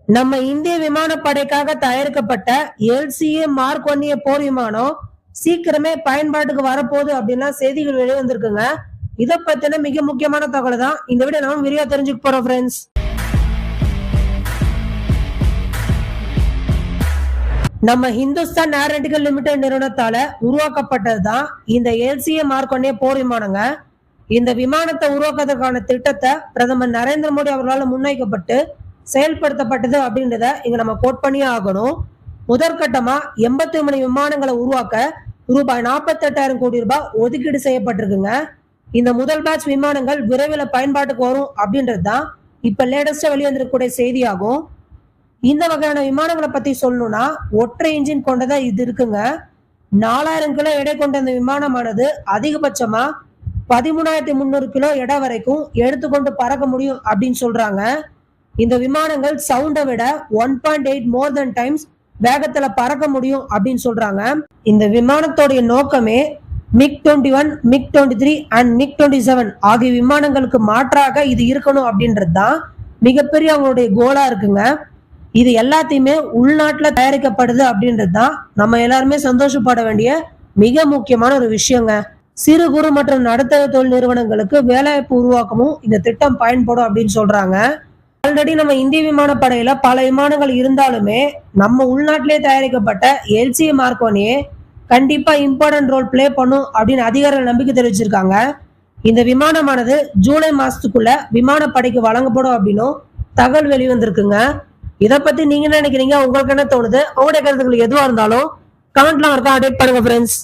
நம்ம இந்திய விமானப்படைக்காக தயாரிக்கப்பட்ட LCA Mark 1A போர் விமானம் சீக்கிரமே பயன்பாட்டுக்கு வரப்போகுது அப்படின்னா செய்திகள் வெளிவந்திருக்குங்க. இதை பத்தின மிக முக்கியமான தகவல் தான் இந்த வீடியோ நம்ம விரிவா தெரிஞ்சுக்க போறோம் ஃப்ரெண்ட்ஸ். நம்ம ஹிந்துஸ்தான் ஏரோநாட்டிக்கல் லிமிடெட் நிறுவனத்தால உருவாக்கப்பட்டதுதான் இந்த LCA Mark 1A போர் விமானங்க. இந்த விமானத்தை உருவாக்குவதற்கான திட்டத்தை பிரதமர் நரேந்திர மோடி அவர்களால் முன்வைக்கப்பட்டு செயல்படுத்தப்பட்டது அப்படின்றத இங்க நம்ம கோட் பண்ணியே ஆகணும். முதற்கட்டமா 83 விமானங்களை உருவாக்க ரூபாய் 48,000 கோடி ரூபாய் ஒதுக்கீடு செய்யப்பட்டிருக்குங்க. இந்த முதல் பேட்ச் விமானங்கள் விரைவில் பயன்பாட்டுக்கு வரும் அப்படின்றது தான் இப்ப லேட்டஸ்டா வெளிவந்திருக்கக்கூடிய செய்தியாகும். இந்த வகையான விமானங்களை பத்தி சொல்லணும்னா ஒற்றை இன்ஜின் கொண்டதா இது இருக்குங்க. 4000 கிலோ எடை கொண்ட இந்த விமானமானது அதிகபட்சமா 13,300 கிலோ எடை வரைக்கும் எடுத்துக்கொண்டு பறக்க முடியும் அப்படின்னு சொல்றாங்க. இந்த விமானங்கள் சவுண்டை விட 1.8 மோர் தென் டைம்ஸ் வேகத்துல பறக்க முடியும் அப்படின்னு சொல்றாங்க. இந்த விமானத்தோடைய நோக்கமே MiG-21, MiG-23 அண்ட் MiG-27 ஆகிய விமானங்களுக்கு மாற்றாக இது இருக்கணும் அப்படின்றது தான் மிகப்பெரிய அவங்களுடைய கோலா இருக்குங்க. இது எல்லாத்தையுமே உள்நாட்டுல தயாரிக்கப்படுது அப்படின்றது தான் நம்ம எல்லாருமே சந்தோஷப்பட வேண்டிய மிக முக்கியமான ஒரு விஷயங்க. சிறு குறு மற்றும் நடுத்தர தொழில் நிறுவனங்களுக்கு வேலைவாய்ப்பு உருவாக்கமும் இந்த திட்டம் பயன்படும் அப்படின்னு சொல்றாங்க. ஆல்ரெடி நம்ம இந்திய விமானப்படையில பல விமானங்கள் இருந்தாலுமே நம்ம உள்நாட்டிலே தயாரிக்கப்பட்ட LCA Mark 1A கண்டிப்பா இம்பார்ட்டன்ட் ரோல் பிளே பண்ணும் அப்படின்னு அதிகாரிகள் நம்பிக்கை தெரிவிச்சிருக்காங்க. இந்த விமானமானது ஜூலை மாசத்துக்குள்ள விமானப்படைக்கு வழங்கப்படும் அப்படின்னும் தகவல் வெளிவந்திருக்குங்க. இதை பத்தி நீங்க என்ன நினைக்கிறீங்க? உங்களுக்கு என்ன தோணுது? உங்களுடைய கருத்துக்கள் எதுவா இருந்தாலும் கமெண்ட்ல அப்டேட் பண்ணுங்க ஃப்ரெண்ட்ஸ்.